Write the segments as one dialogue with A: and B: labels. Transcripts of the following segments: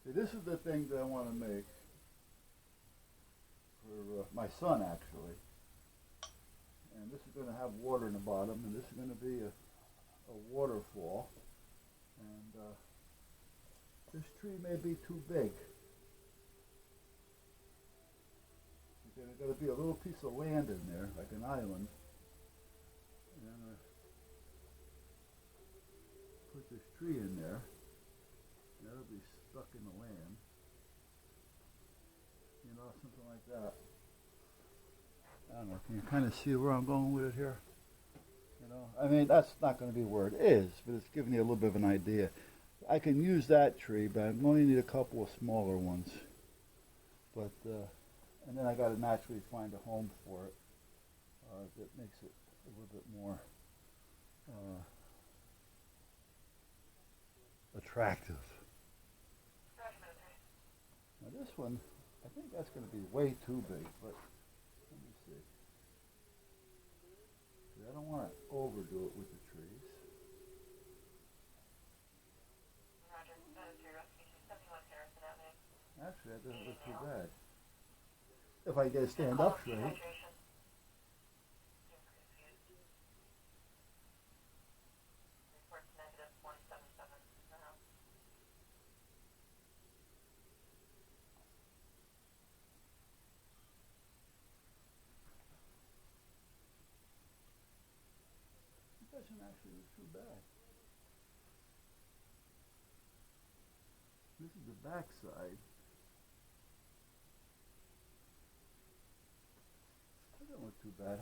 A: See, this is the thing that I want to make for my son, actually. And this is going to have water in the bottom, and this is going to be a waterfall. And this tree may be too big. There's going to be a little piece of land in there, like an island. And I'm going to put this tree in there. That'll be stuck in the land. You know, something like that. I don't know, can you kind of see where I'm going with it here? You know, I mean, that's not going to be where it is, but it's giving you a little bit of an idea. I can use that tree, but I only need a couple of smaller ones. But, and then I got to naturally find a home for it that makes it a little bit more attractive. Now this one, I think that's going to be way too big, but let me see. I don't want to overdo it with the trees. Actually, that doesn't look too bad. If I get a stand up straight. It doesn't actually look too bad. This is the back side. It doesn't look too bad.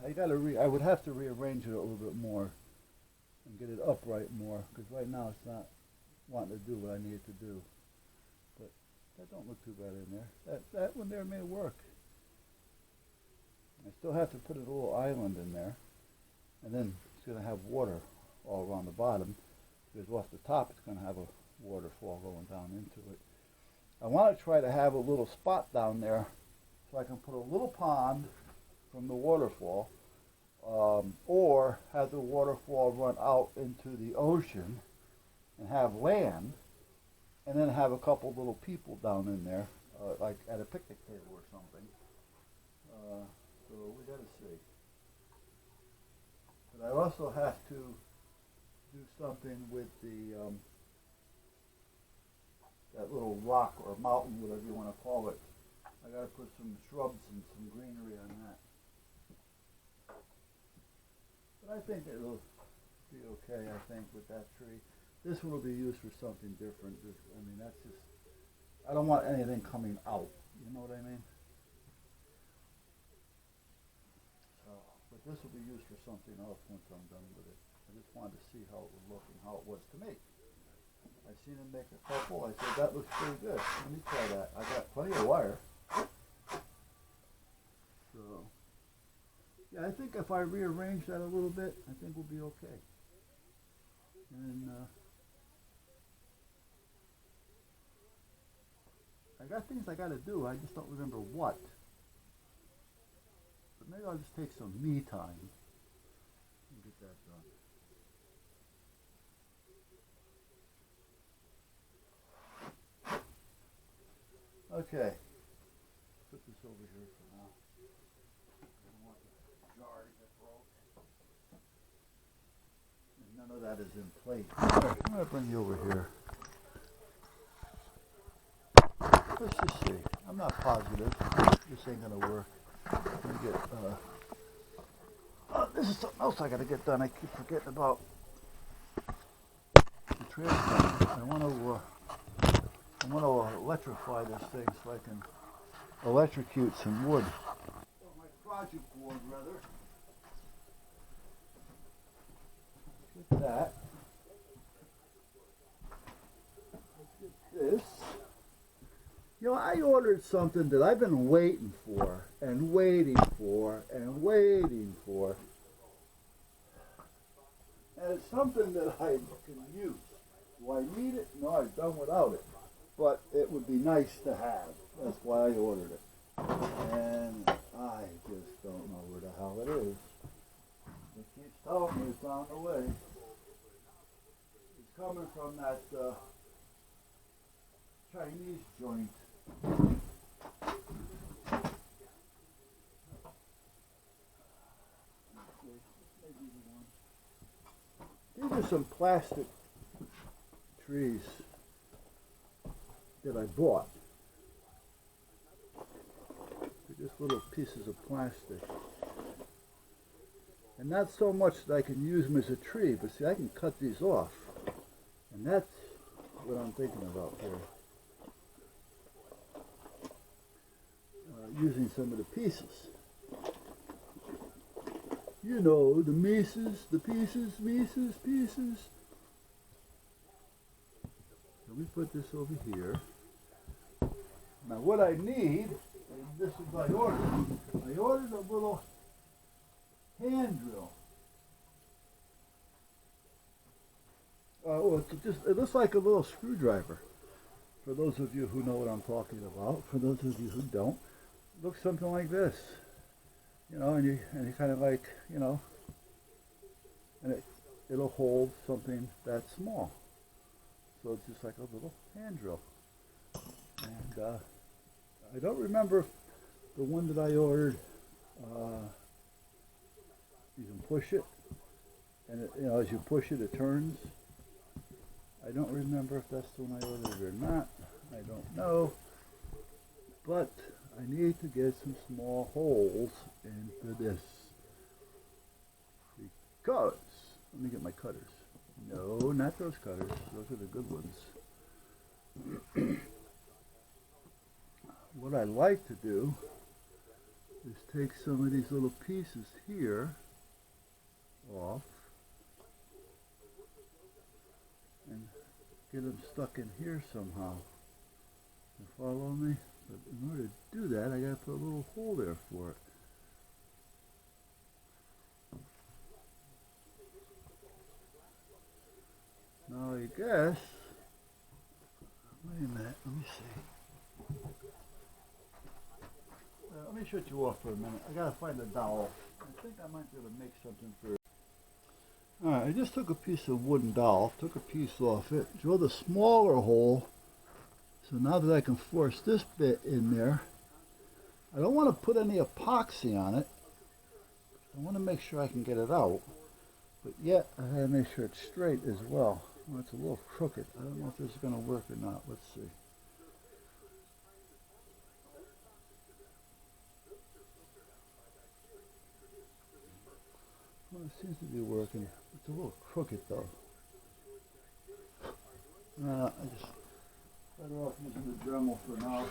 A: I would have to rearrange it a little bit more and get it upright more, because right now it's not wanting to do what I need it to do. But that don't look too bad in there. That one there may work. I still have to put a little island in there, and then it's going to have water all around the bottom, because off the top it's going to have a waterfall going down into it. I want to try to have a little spot down there so I can put a little pond from the waterfall, or have the waterfall run out into the ocean and have land, and then have a couple little people down in there, like at a picnic table or something. So we got to see. But I also have to do something with the that little rock or mountain, whatever you want to call it. I got to put some shrubs and some greenery on that. But I think it'll be okay, I think, with that tree. This one will be used for something different. I mean, that's just, I don't want anything coming out. You know what I mean? So, but this will be used for something else once I'm done with it. I just wanted to see how it would look and how it was to me. I seen him make a couple. I said, that looks pretty good. Let me try that. I got plenty of wire. So, yeah, I think if I rearrange that a little bit, I think we'll be okay. And I got things I got to do. I just don't remember what. But maybe I'll just take some me time and get that done. Okay, put this over here for now. I don't want the jar to get broke. And none of that is in place. Alright, I'm going to bring you over here. Let's just see. I'm not positive. This ain't going to work. I'm going to get, this is something else I got to get done. I keep forgetting about the transplant. I want to electrify this thing so I can electrocute some wood. Or my project board, rather. Get that. Let's get this. You know, I ordered something that I've been waiting for and waiting for and waiting for. And it's something that I can use. Do I need it? No, I've done without it. But it would be nice to have. That's why I ordered it. And I just don't know where the hell it is. It keeps telling me it's on the way. It's coming from that Chinese joint. These are some plastic trees that I bought. They're just little pieces of plastic. And not so much that I can use them as a tree, but see, I can cut these off. And that's what I'm thinking about here. Using some of the pieces. You know, the pieces, pieces. Let me put this over here. Now what I need, and this is what I ordered a little hand drill. It looks like a little screwdriver. For those of you who know what I'm talking about, for those of you who don't, it looks something like this. You know, and you kind of like, you know, and it'll hold something that small. So it's just like a little hand drill. And I don't remember if the one that I ordered, you can push it, and it, you know, as you push it, it turns. I don't remember if that's the one I ordered or not. I don't know. But I need to get some small holes into this. Because, let me get my cutters. No, not those cutters. Those are the good ones. What I like to do is take some of these little pieces here off and get them stuck in here somehow. You follow me? But in order to do that, I gotta put a little hole there for it. Now I guess, wait a minute, let me see. Let me shut you off for a minute. I gotta find a dowel. I think I might be able to make something for it. Alright, I just took a piece of wooden dowel, took a piece off it, drilled a smaller hole. So now that I can force this bit in there, I don't want to put any epoxy on it. I want to make sure I can get it out. But yet, I gotta make sure it's straight as well. Well, it's a little crooked. I don't know if this is going to work or not. Let's see. Well, it seems to be working. It's a little crooked though. I just better off using the Dremel for now.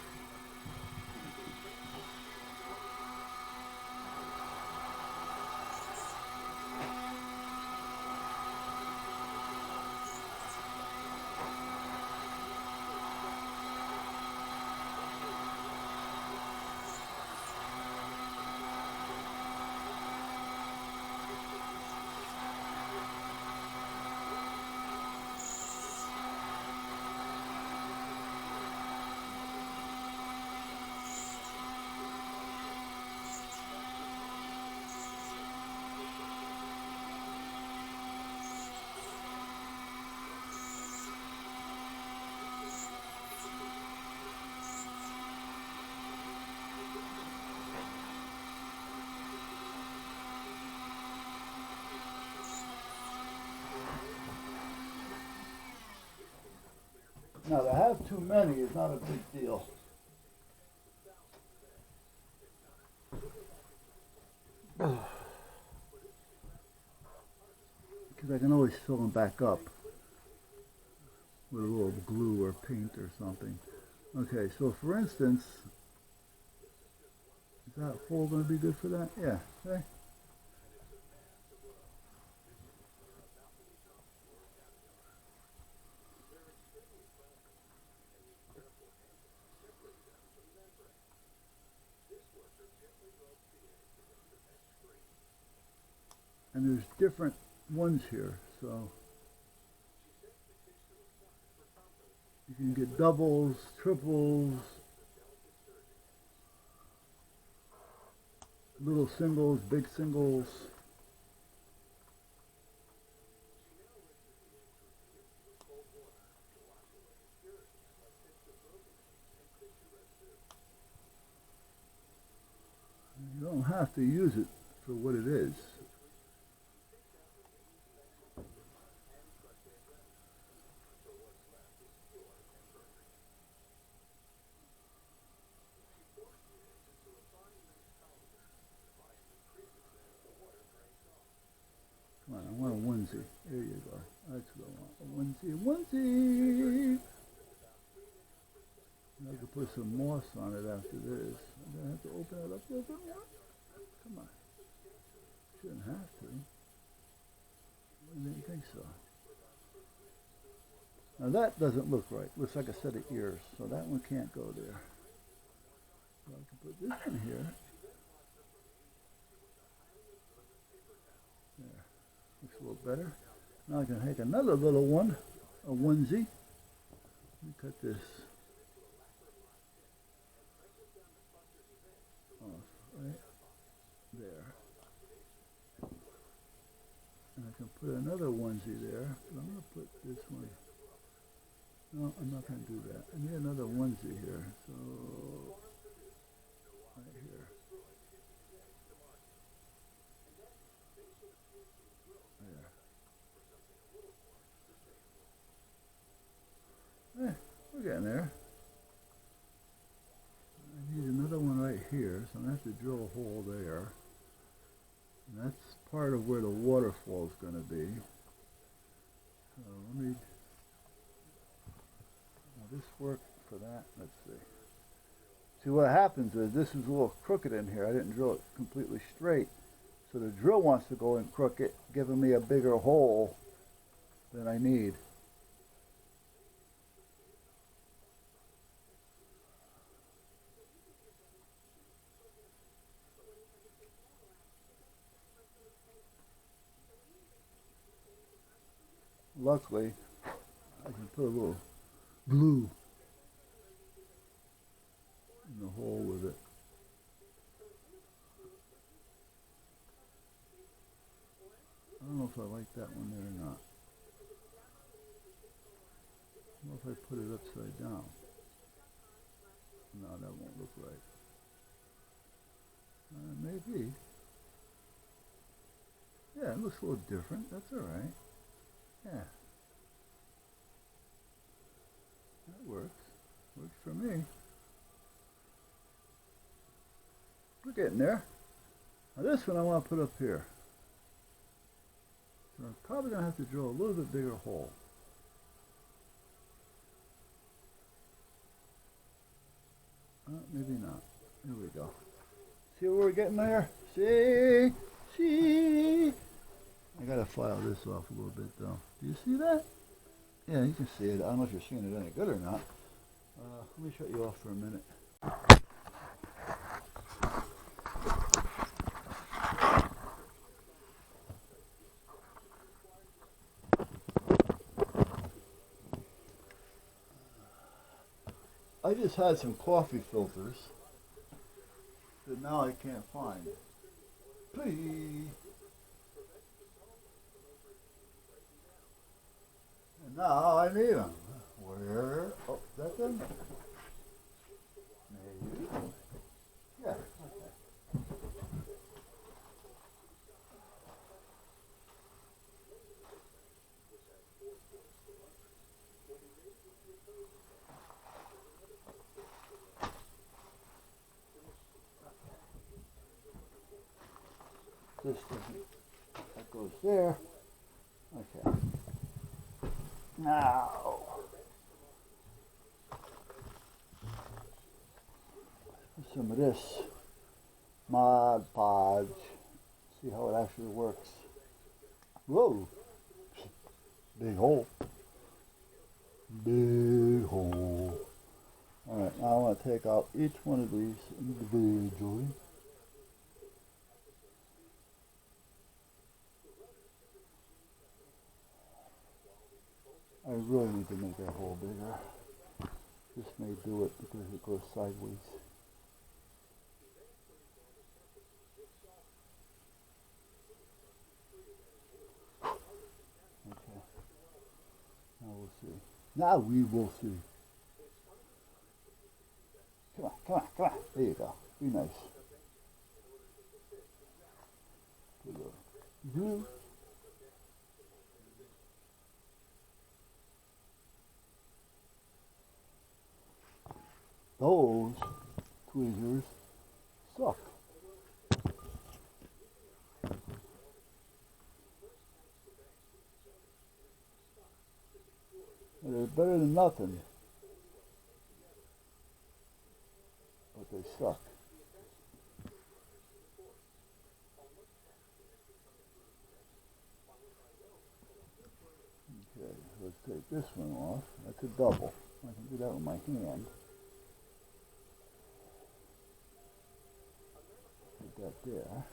A: Now, to have too many is not a big deal. Because I can always fill them back up with a little glue or paint or something. Okay, so for instance, is that hole going to be good for that? Yeah, okay. And there's different ones here, so you can get doubles, triples, little singles, big singles. have to use it for what it is. Come on, I want a onesie. There you go. That's what I want. A onesie, a onesie! I could put some moss on it after this. I'm going to have to open it up a little bit more. Come on. Shouldn't have to. I didn't think so. Now that doesn't look right. Looks like a set of ears. So that one can't go there. So I can put this one here. There. Looks a little better. Now I can take another little one. A onesie. Let me cut this off right there. And I can put another onesie there, but I'm going to put this one. No, I'm not going to do that. I need another onesie here. So, right here. There. We're getting there. I need another one right here, so I'm going to have to drill a hole there. And that's part of where the waterfall is going to be. So let me, will this work for that? Let's see. See, what happens is this is a little crooked in here. I didn't drill it completely straight. So the drill wants to go in crooked, giving me a bigger hole than I need. Luckily, I can put a little glue in the hole with it. I don't know if I like that one there or not. I don't know if I put it upside down. No, that won't look right. Maybe. Yeah, it looks a little different. That's all right. Yeah. That works. Works for me. We're getting there. Now this one I want to put up here. So I'm probably going to have to drill a little bit bigger hole. Maybe not. Here we go. See what we're getting there? See? See? I gotta file this off a little bit though. Do you see that? Yeah, you can see it. I don't know if you're seeing it any good or not. Let me shut you off for a minute. I just had some coffee filters that now I can't find. Please. And now I need them. Where? Oh, that them? Maybe. Yeah, okay. This doesn't, that goes there. Okay. Now, some of this Mod Podge. See how it actually works. Whoa! Big hole. Big hole. Alright, now I want to take out each one of these individually. I really need to make that hole bigger. This may do it because it goes sideways. Okay. Now we'll see. Now we will see. Come on, come on, come on. There you go. Be nice. Mhm. Those tweezers suck. They're better than nothing, but they suck. Okay, let's take this one off. That's a double. I can do that with my hand. Put that there.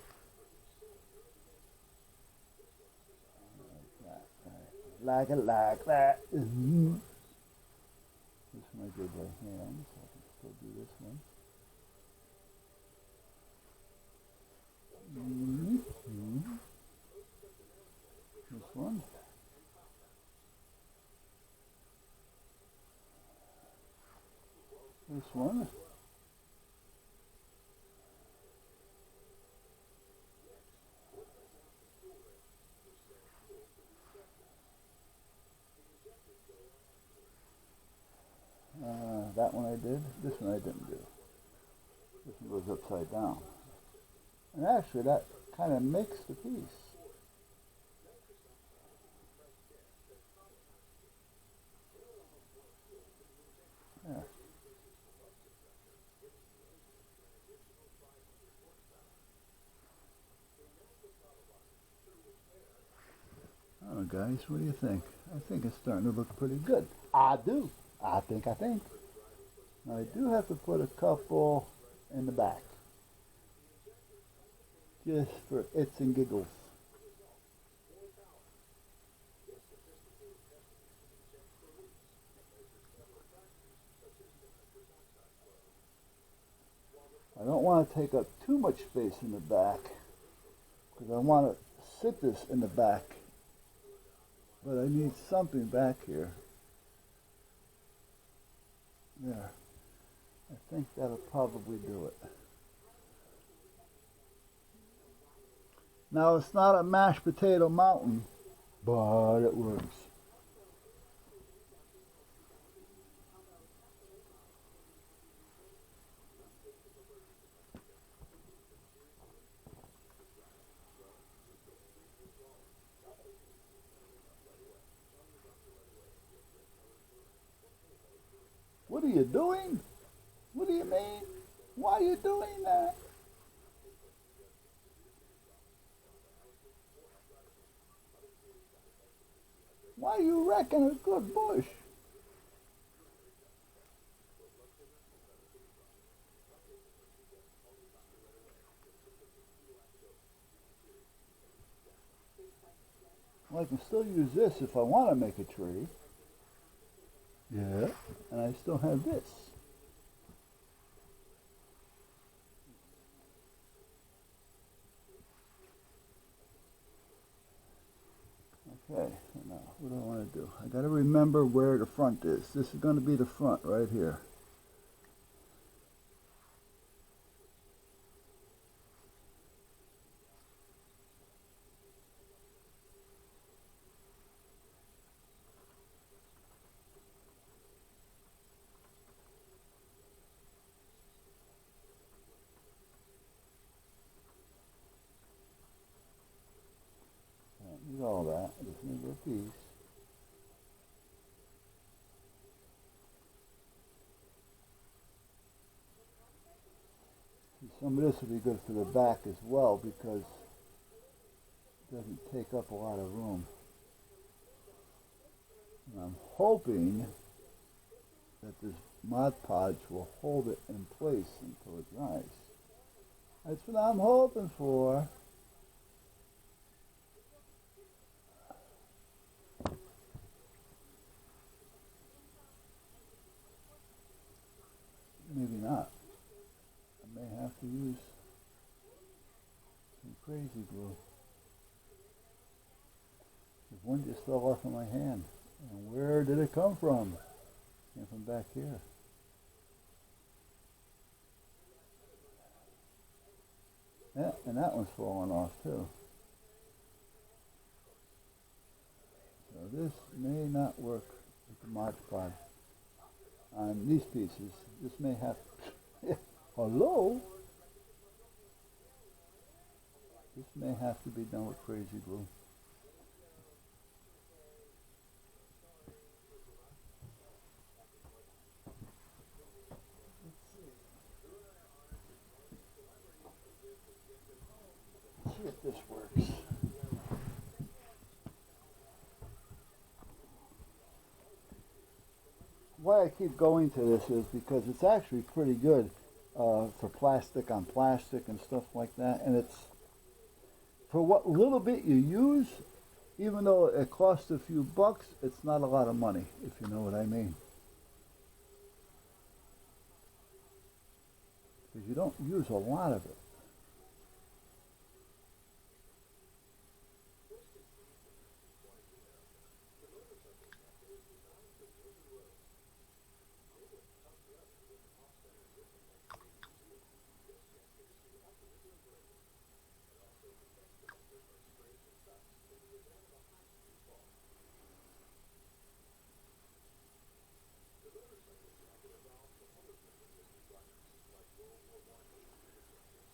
A: Like it like that. Mm-hmm. This one I did by hand, so I can still do this one. Mm-hmm. This one. This one. That one I did. This one I didn't do. This one goes upside down. And actually that kind of makes the piece. Yeah. I don't know, guys, what do you think? I think it's starting to look pretty good. I do. I think. Now I do have to put a couple in the back. Just for its and giggles. I don't want to take up too much space in the back because I want to sit this in the back, but I need something back here. There. I think that'll probably do it. Now it's not a mashed potato mountain, but it works. What are you doing? What do you mean? Why are you doing that? Why are you wrecking a good bush? Well, I can still use this if I want to make a tree. Yeah. And I still have this. Okay, now what do I want to do? I got to remember where the front is. This is going to be the front right here. I don't need all that. I just need a piece. Some of this will be good for the back as well because it doesn't take up a lot of room. And I'm hoping that this Mod Podge will hold it in place until it dries. That's what I'm hoping for. Maybe not. I may have to use some crazy glue. This one just fell off of my hand. And where did it come from? It came from back here. Yeah, and that one's falling off too. this may not work with the Mod Podge on these pieces. This may have, hello? This may have to be done with crazy glue. Let's see if this works. Why I keep going to this is because it's actually pretty good for plastic on plastic and stuff like that, and it's for what little bit you use, even though it costs a few bucks, it's not a lot of money, if you know what I mean. Because you don't use a lot of it.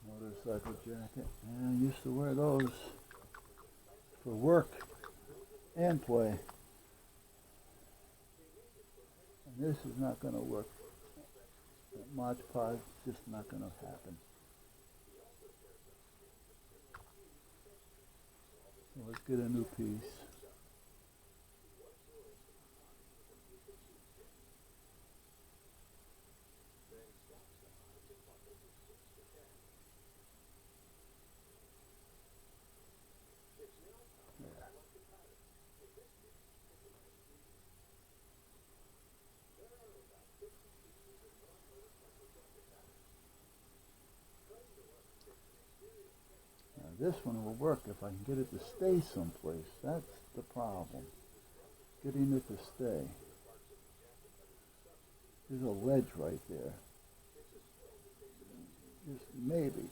A: Motorcycle jacket. Yeah, I used to wear those for work and play. And this is not going to work. That Mod Podge is just not going to happen. So let's get a new piece. This one will work if I can get it to stay someplace. That's the problem. Getting it to stay. There's a ledge right there. Just maybe.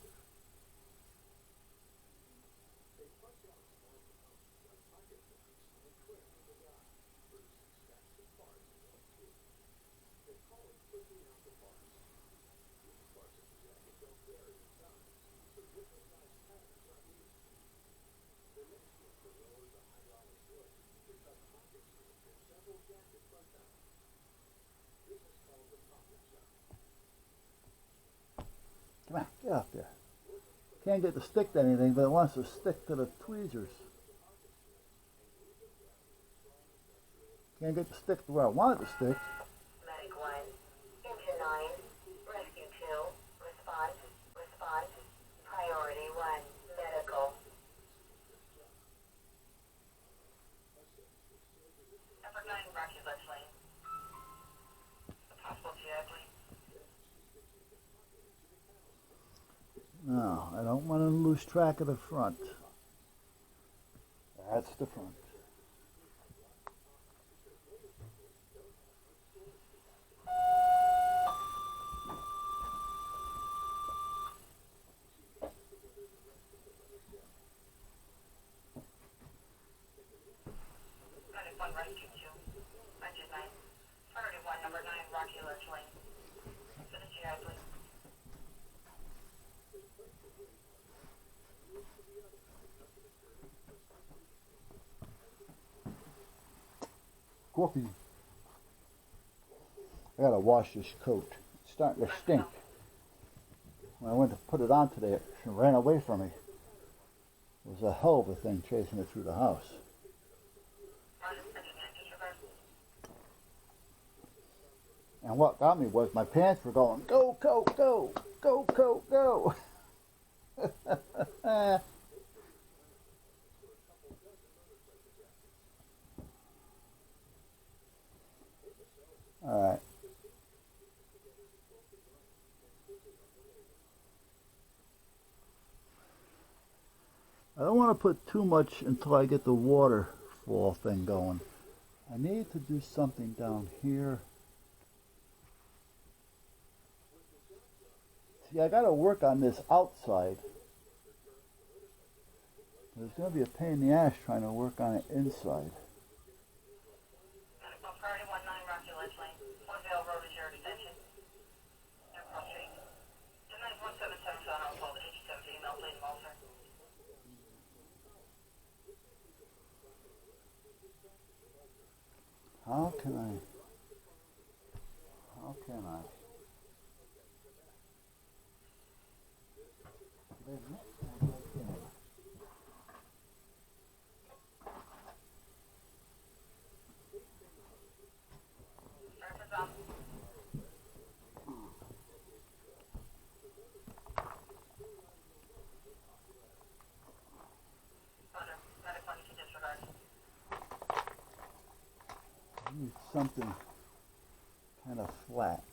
A: Come on, get up there. Can't get the stick to anything, but it wants to stick to the tweezers. Can't get the stick to where I want it to stick.
B: Medic 1, Engine 9, Rescue 2, response, Priority 1, Medical. Effort 9, Rocky Lane. Possible GI, please.
A: No, I don't want to lose track of the front. That's the front.
B: Medic 1, Rescue 2, Engine 9, Priority 1, number 9, Rocky Lane. For the GI, please.
A: Coffee. I gotta wash this coat. It's starting to stink. When I went to put it on today, it ran away from me. It was a hell of a thing chasing it through the house. And what got me was my pants were going, go, go, go, go, go, go. All right. I don't want to put too much until I get the waterfall thing going. I need to do something down here. See, I got to work on this outside. It's going to be a pain in the ass trying to work on it inside. How can I? How can I?
B: Surface up. Roger. Medic 1 to disregard.
A: I need something kind of flat.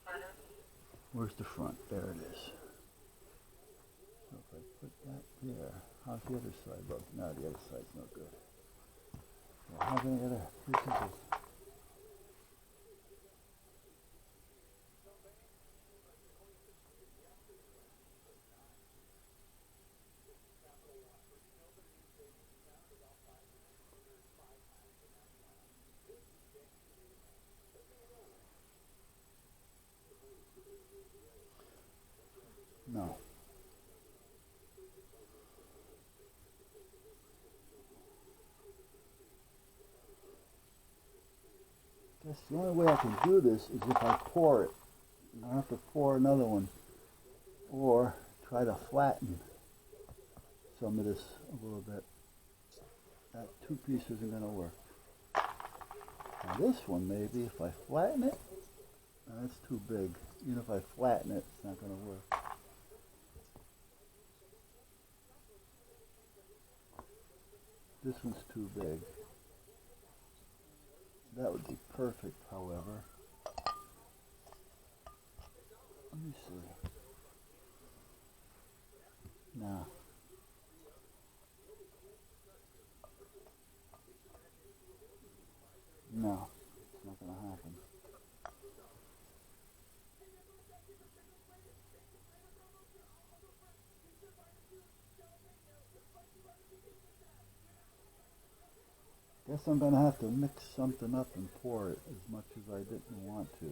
B: Roger.
A: Where's the front? There it is. So if I put that there, how's the other side look? No, the other side's no good. Well, how's any other pieces? No. Guess the only way I can do this is if I pour it. I have to pour another one, or try to flatten some of this a little bit. That two piece isn't going to work. Now this one maybe, if I flatten it, that's too big. Even if I flatten it, it's not going to work. This one's too big. That would be perfect, however. Let me see. No. No, it's not going to happen. Guess I'm going to have to mix something up and pour it as much as I didn't want to.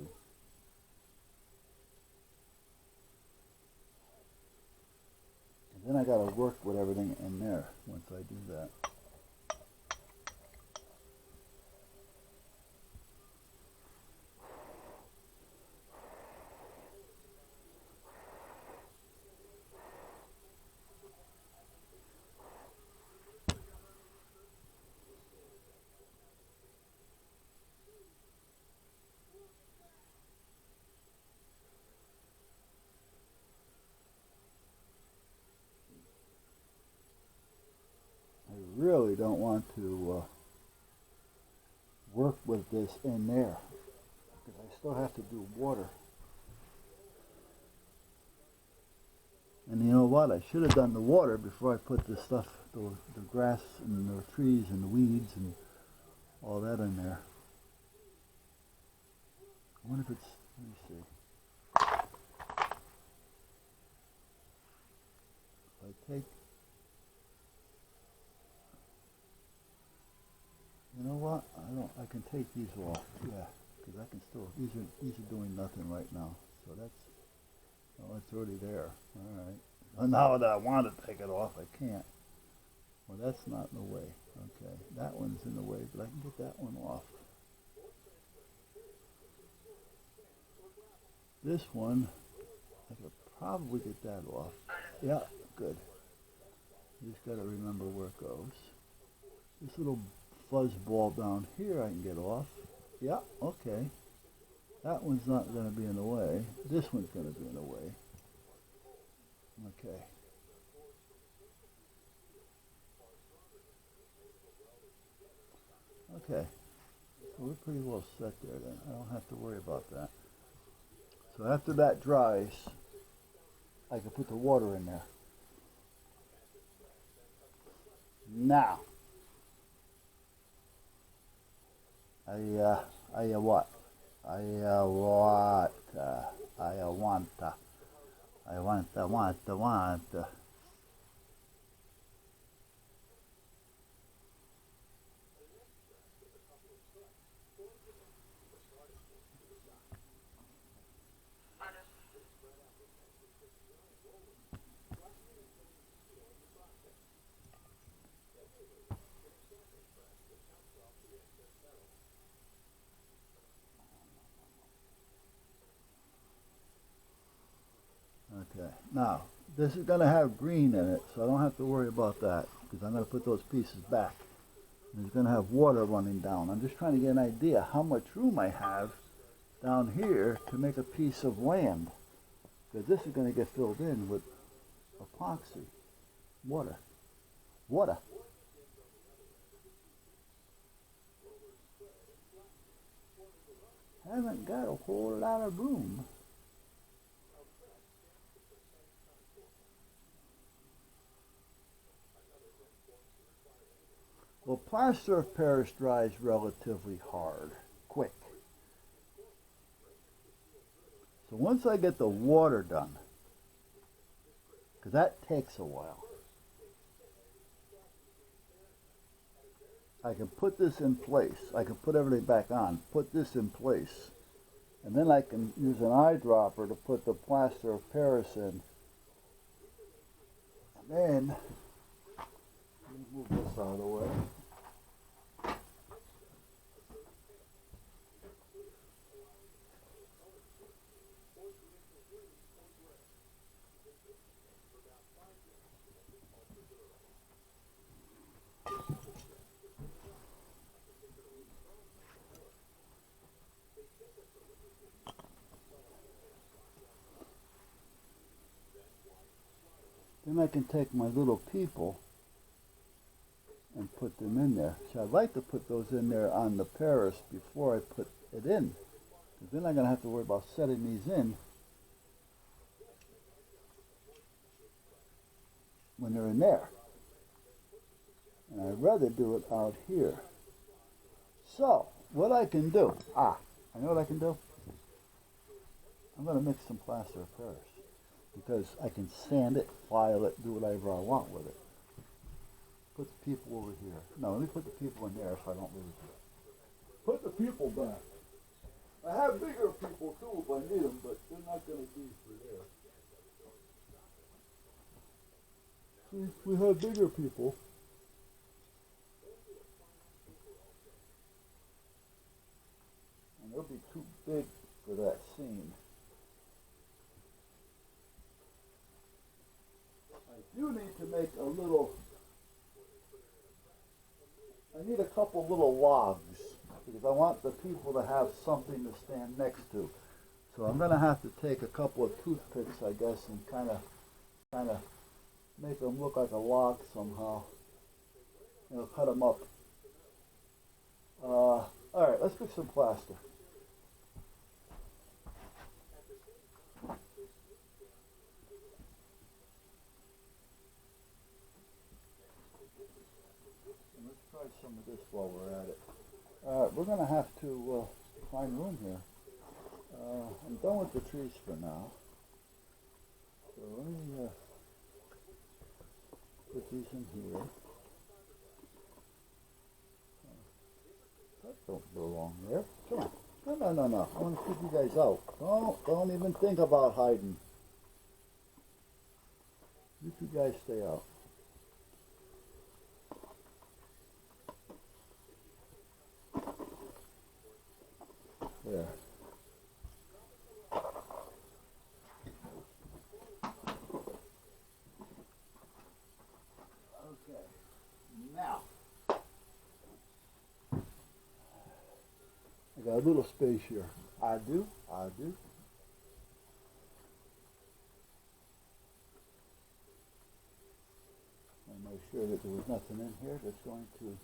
A: And then I got to work with everything in there once I do that. I really don't want to work with this in there because I still have to do water. And you know what? I should have done the water before I put the stuff, the grass and the trees and the weeds and all that in there. I wonder if it's, let me see. If I take, you know what? I can take these off. Yeah, because I can still, these are doing nothing right now. So that's, oh, it's already there. All right. Well, now that I want to take it off, I can't. Well, that's not in the way. Okay, that one's in the way, but I can get that one off. This one, I could probably get that off. Yeah, good. You just got to remember where it goes. This little fuzz ball down here I can get off. Yeah, okay. That one's not going to be in the way. This one's going to be in the way. Okay. Okay. So we're pretty well set there then. I don't have to worry about that. So after that dries, I can put the water in there. Now, I what? I want. Now, this is going to have green in it, so I don't have to worry about that, because I'm going to put those pieces back. And it's going to have water running down. I'm just trying to get an idea how much room I have down here to make a piece of land. Because this is going to get filled in with epoxy. Water. Water. Haven't got a whole lot of room. Well, plaster of Paris dries relatively hard, quick. So once I get the water done, because that takes a while, I can put this in place. I can put everything back on, put this in place, and then I can use an eyedropper to put the plaster of Paris in. And then, let me move this out of the way. Then I can take my little people and put them in there. So I'd like to put those in there on the Paris before I put it in. Because then I'm going to have to worry about setting these in when they're in there. And I'd rather do it out here. So, what I can do, I know what I can do? I'm going to mix some plaster of Paris. Because I can sand it, file it, do whatever I want with it. Put the people over here. No, let me put the people in there so I don't lose it. Put the people back. I have bigger people too if I need them, but they're not going to be for there. See, we have bigger people. And they'll be too big for that scene. You need to make a little, I need a couple little logs because I want the people to have something to stand next to. So I'm going to have to take a couple of toothpicks, I guess, and kind of make them look like a log somehow. You know, cut them up. All right, let's fix some plaster. Some of this while we're at it. We're going to have to find room here. I'm done with the trees for now. So let me put these in here. That don't belong there. Come on. No. I want to keep you guys out. Don't even think about hiding. You two guys stay out. There. Okay. Now, I got a little space here. I do. And make sure that there was nothing in here that's going to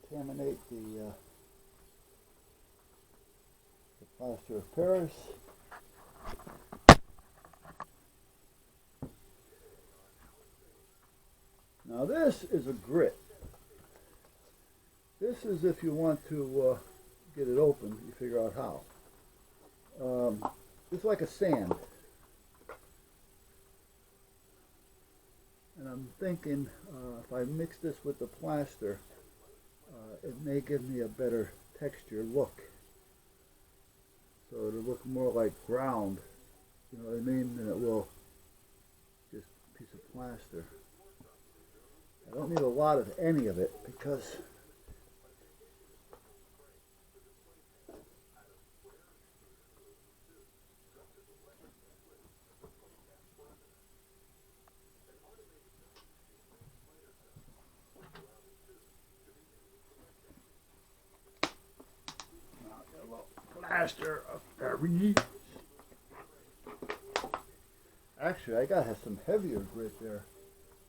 A: contaminate the plaster of Paris. Now this is a grit. This is if you want to get it open, you figure out how. It's like a sand. And I'm thinking if I mix this with the plaster, it may give me a better texture look. So it'll look more like ground, you know what I mean, than it will just a piece of plaster. I don't need a lot of any of it because master of berries. Actually, I gotta have some heavier grit there.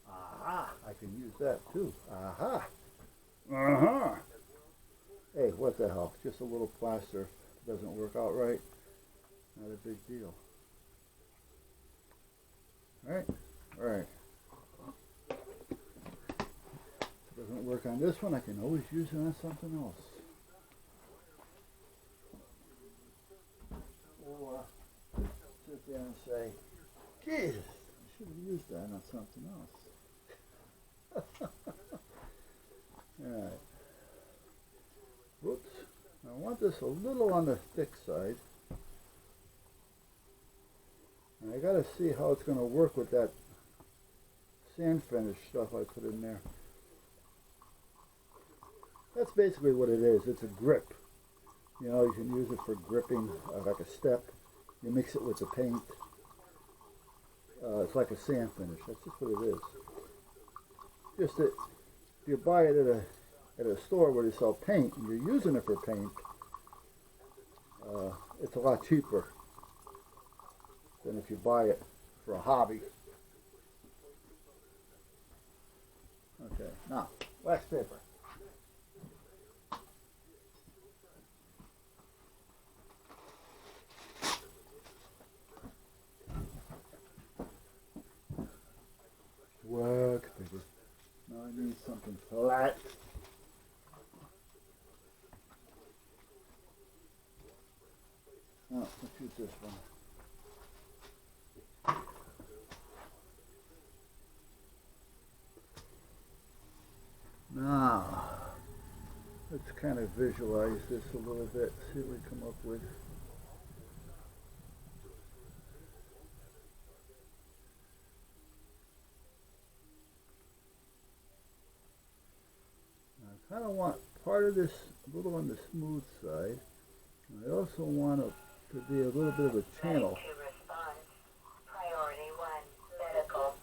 A: Aha! I can use that too. Aha! Uh-huh! Hey, what the hell? Just a little plaster. Doesn't work out right. Not a big deal. Alright? Alright. Doesn't work on this one, I can always use it on something else. Or sit there and say, geez, I should have used that on something else. Alright. Whoops. I want this a little on the thick side. And I gotta see how it's gonna work with that sand finish stuff I put in there. That's basically what it is. It's a grip. You know, you can use it for gripping like a step. You mix it with the paint. It's like a sand finish. That's just what it is. Just that if you buy it at a store where they sell paint and you're using it for paint, it's a lot cheaper than if you buy it for a hobby. Okay, now, wax paper. Wax paper. Now I need something flat. Oh, let's use this one. Now, let's kind of visualize this a little bit, see what we come up with. I kind of want part of this a little on the smooth side. I also want it to be a little bit of a channel.
B: Priority 1, medical.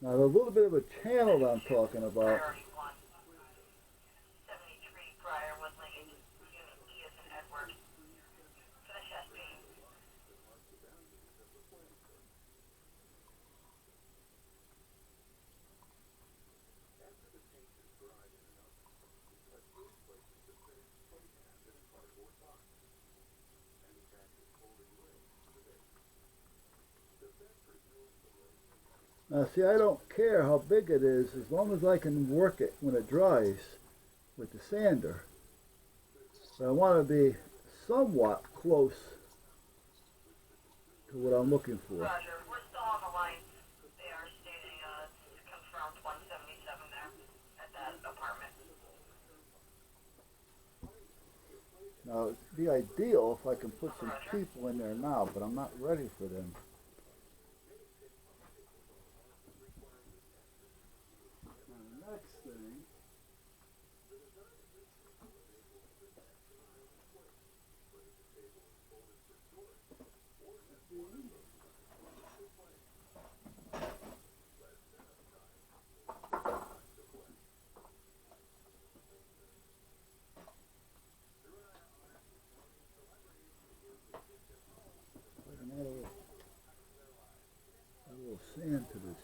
A: Now, the little bit of a channel that I'm talking about.
B: Priority 1. 73 prior was linked. Unit E is in Edward. Finish SP.
A: Now, see, I don't care how big it is as long as I can work it when it dries with the sander. But I want to be somewhat close to what I'm looking for.
B: Roger, we're still on the line. They are stating confirmed 177 there at that apartment.
A: Now, it'd be ideal if I can put some people in there now, but I'm not ready for them. Now, the next thing, a little sand to this.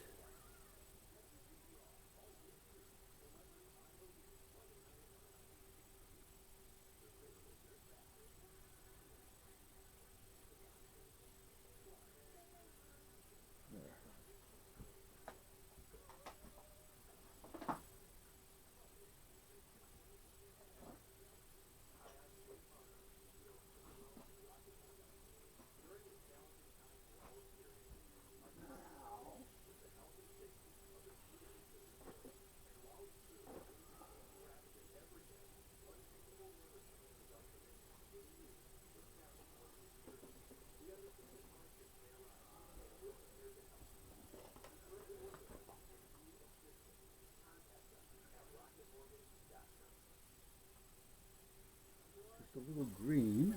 A: Just a little green.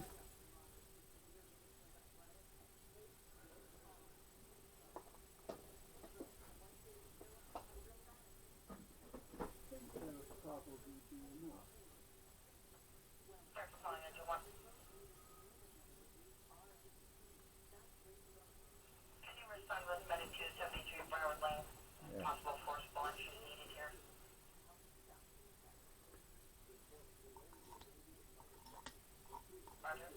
B: Roger.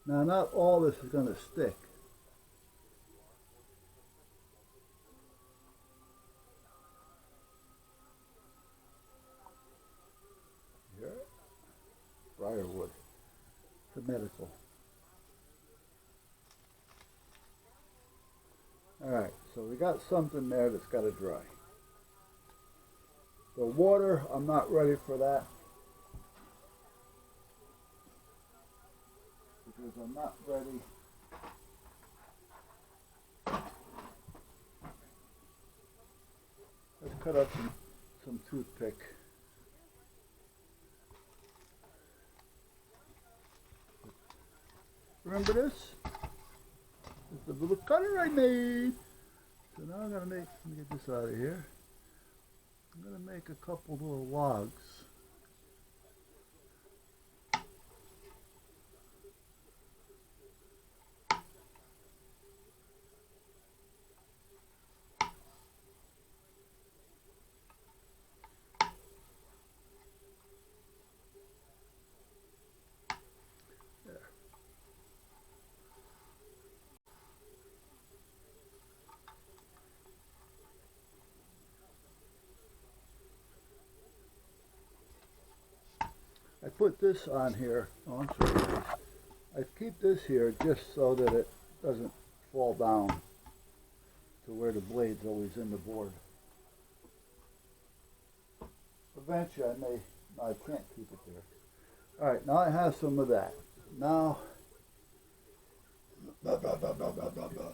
A: Now, not all this is going to stick. Here, briarwood, the medical. All right, so we got something there that's got to dry. The water, I'm not ready for that because I'm not ready. Let's cut up some toothpick. Remember this? This is the little cutter I made. So now I'm gonna make, let me get this out of here. I'm gonna make a couple little logs. I put this on here. Oh, I'm sorry. I keep this here just so that it doesn't fall down to where the blade's always in the board. Eventually I may, no, I can't keep it there. Alright, now I have some of that. Now, blah, blah, blah, blah, blah, blah, blah.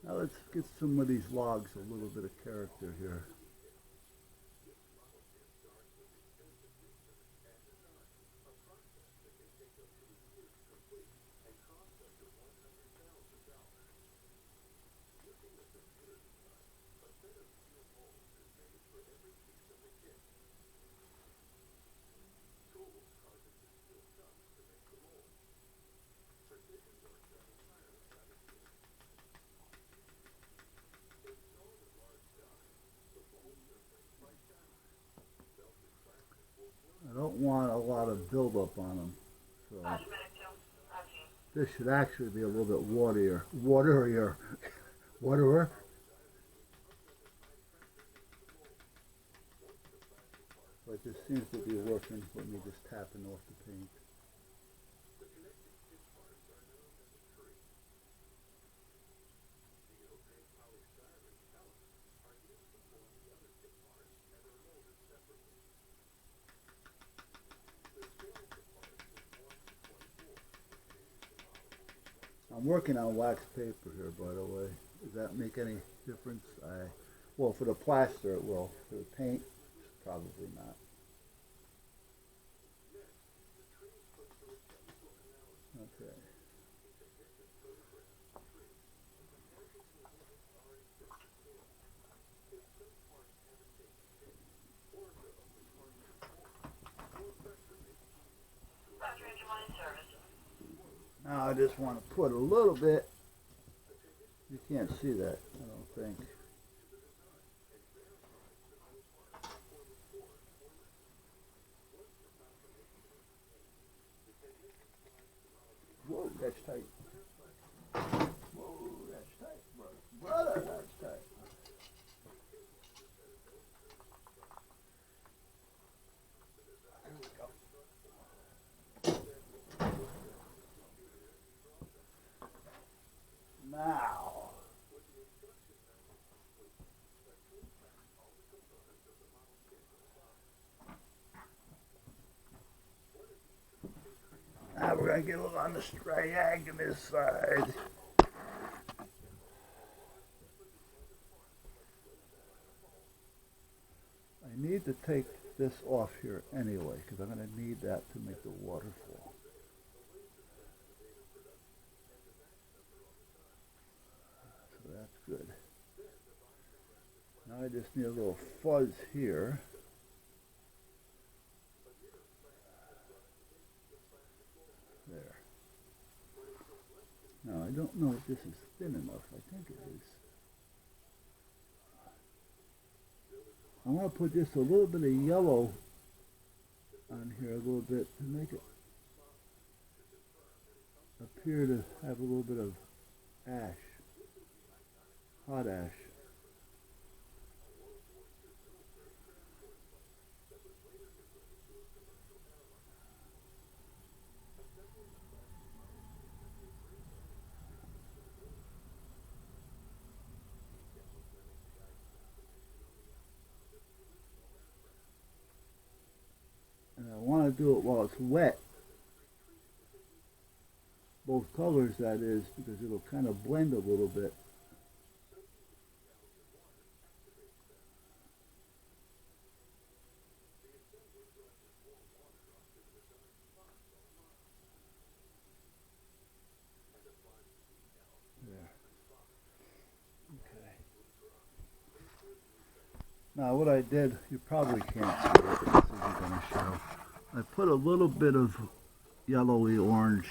A: Now let's get some of these logs a little bit of character here. I don't want a lot of buildup on them. So this should actually be a little bit waterier. Waterer. But this seems to be working with me just tapping off the paint. I'm working on wax paper here, by the way. Does that make any difference? Well, for the plaster it will. For the paint, probably not. Okay. Now I just want to put a little bit. You can't see that, I don't think. Whoa, that's tight. Whoa, that's tight, brother. Brother, that's tight. Here we go. Now, we're going to get a little on the striagonous side. I need to take this off here anyway, because I'm going to need that to make the waterfall. good. Now I just need a little fuzz here. There. Now I don't know if this is thin enough. I think it is. I want to put just a little bit of yellow on here, a little bit, to make it appear to have a little bit of ash, hot ash. And I want to do it while it's wet. Both colors, that is, because it'll kind of blend a little bit. There. Okay. Now what I did, you probably can't see it, but this isn't going to show. I put a little bit of yellowy orange,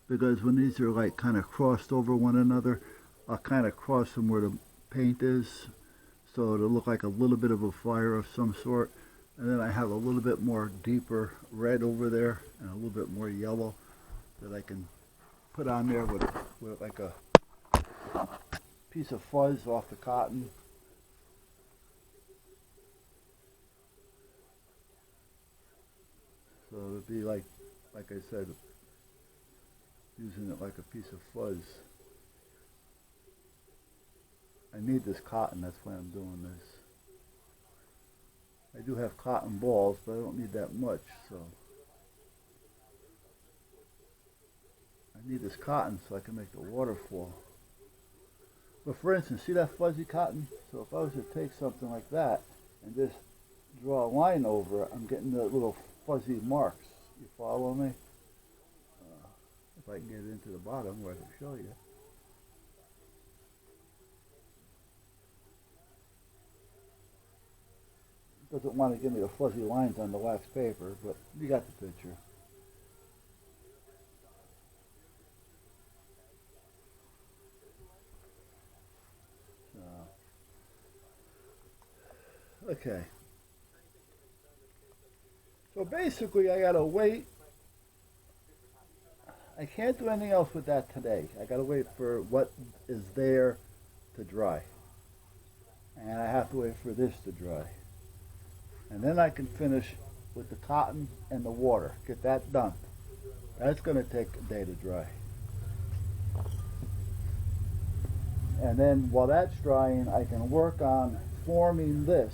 A: because when these are like kind of crossed over one another, I'll kind of cross them where the paint is, so it'll look like a little bit of a fire of some sort. And then I have a little bit more deeper red over there and a little bit more yellow that I can put on there with like a piece of fuzz off the cotton. So it'll be like I said, using it like a piece of fuzz. I need this cotton, that's why I'm doing this. I do have cotton balls, but I don't need that much, so. I need this cotton so I can make the waterfall. But for instance, see that fuzzy cotton? So if I was to take something like that and just draw a line over it, I'm getting the little fuzzy marks. You follow me? If I can get it into the bottom where I can show you. It doesn't want to give me the fuzzy lines on the wax paper, but you got the picture. Okay. So basically I gotta wait. I can't do anything else with that today. I gotta wait for what is there to dry. And I have to wait for this to dry. And then I can finish with the cotton and the water. Get that done. That's gonna take a day to dry. And then while that's drying, I can work on forming this.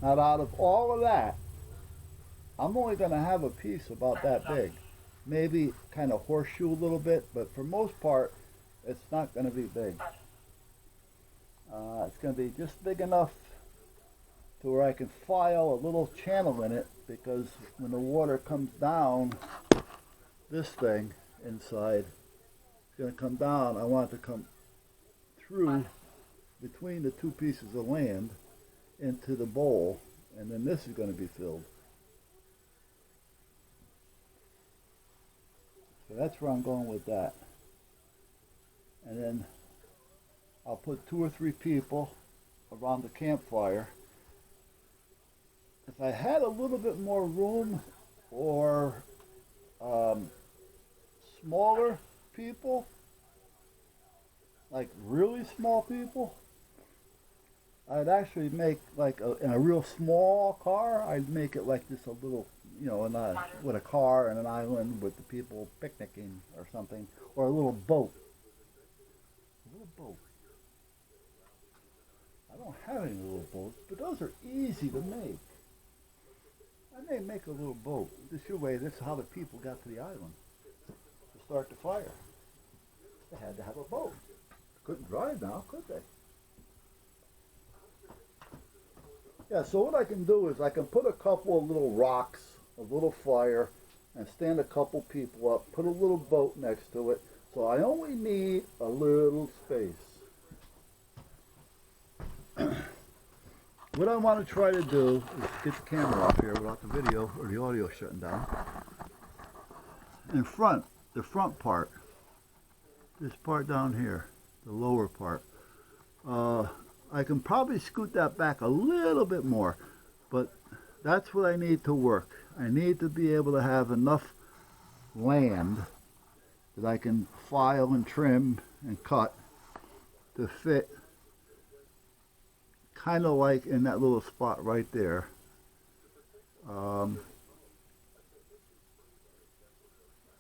A: Now out of all of that, I'm only gonna have a piece about that big. Maybe kind of horseshoe a little bit, but for most part, it's not going to be big. It's going to be just big enough to where I can file a little channel in it, because when the water comes down, this thing inside is going to come down. I want it to come through between the two pieces of land into the bowl, and then this is going to be filled. So that's where I'm going with that. And then I'll put 2 or 3 people around the campfire. If I had a little bit more room, or smaller people, like really small people, I'd actually make like in a real small car, I'd make it like just a little, you know, with a car and an island with the people picnicking or something, or a little boat. A little boat. I don't have any little boats, but those are easy to make. I may make a little boat. This way, this is how the people got to the island to start the fire. They had to have a boat. Couldn't drive now, could they? Yeah, so what I can do is I can put a couple of little rocks, a little fire, and stand a couple people up, put a little boat next to it, so I only need a little space. what I want to try to do is get the camera off here without the video or the audio shutting down. In front, the front part, this part down here, the lower part, I can probably scoot that back a little bit more, but that's what I need to work. I need to be able to have enough land that I can file and trim and cut to fit kind of like in that little spot right there. And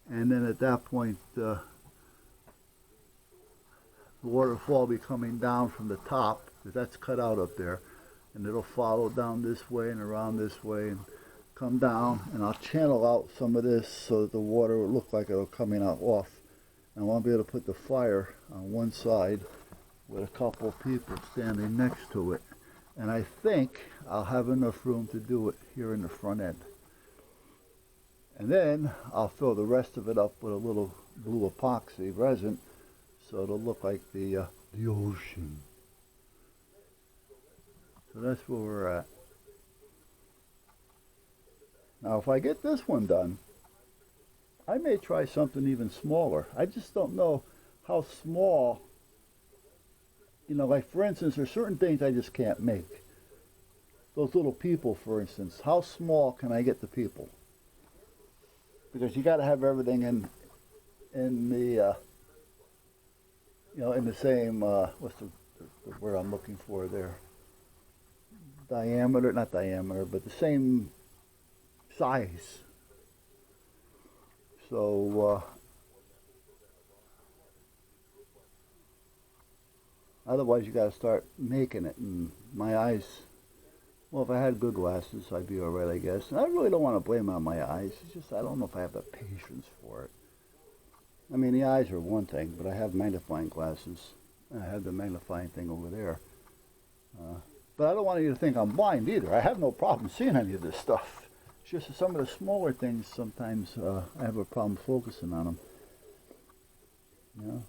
A: then at that point, the waterfall will be coming down from the top, because that's cut out up there, and it'll follow down this way and around this way and come down, and I'll channel out some of this so that the water will look like it'll coming out off. And I want to be able to put the fire on one side with a couple of people standing next to it. And I think I'll have enough room to do it here in the front end. And then I'll fill the rest of it up with a little blue epoxy resin so it'll look like the ocean. So that's where we're at. Now if I get this one done, I may try something even smaller. I just don't know how small, you know, like for instance, there's certain things I just can't make. Those little people, for instance, how small can I get the people? Because you got to have everything in the you know, in the same what's the word I'm looking for there? Diameter, not diameter, but the same size. So otherwise you got to start making it, and my eyes, well, if I had good glasses I'd be alright, I guess. And I really don't want to blame it on my eyes. It's just I don't know if I have the patience for it. I mean, the eyes are one thing, but I have magnifying glasses. I have the magnifying thing over there. But I don't want you to think I'm blind either. I have no problem seeing any of this stuff. It's just some of the smaller things sometimes I have a problem focusing on them. You know?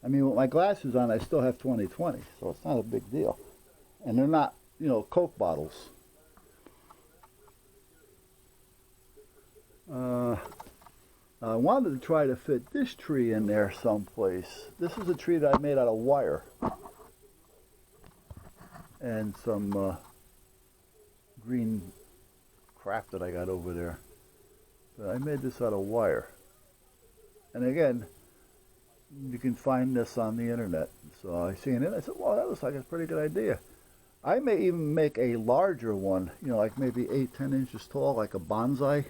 A: I mean, with my glasses on, I still have 20/20, so it's not a big deal. And they're not, you know, Coke bottles. I wanted to try to fit this tree in there someplace. This is a tree that I made out of wire and some green crap that I got over there. But I made this out of wire. And again, you can find this on the internet. So I seen it. I said, well, that looks like a pretty good idea. I may even make a larger one, you know, like maybe 8-10 inches tall, like a bonsai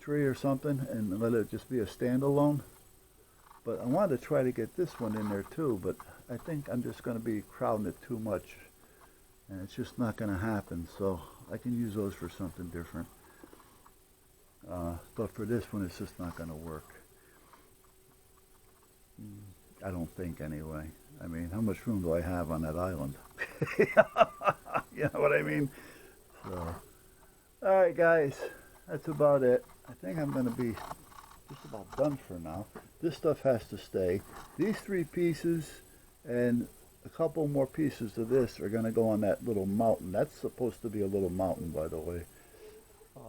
A: tree or something, and let it just be a standalone. But I wanted to try to get this one in there too, but I think I'm just going to be crowding it too much, and it's just not going to happen. So I can use those for something different. But for this one, it's just not going to work. I don't think anyway. I mean, how much room do I have on that island? You know what I mean? So, all right, guys, that's about it. I think I'm going to be just about done for now. This stuff has to stay. These 3 pieces and a couple more pieces of this are going to go on that little mountain. That's supposed to be a little mountain, by the way,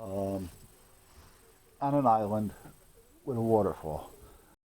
A: on an island with a waterfall.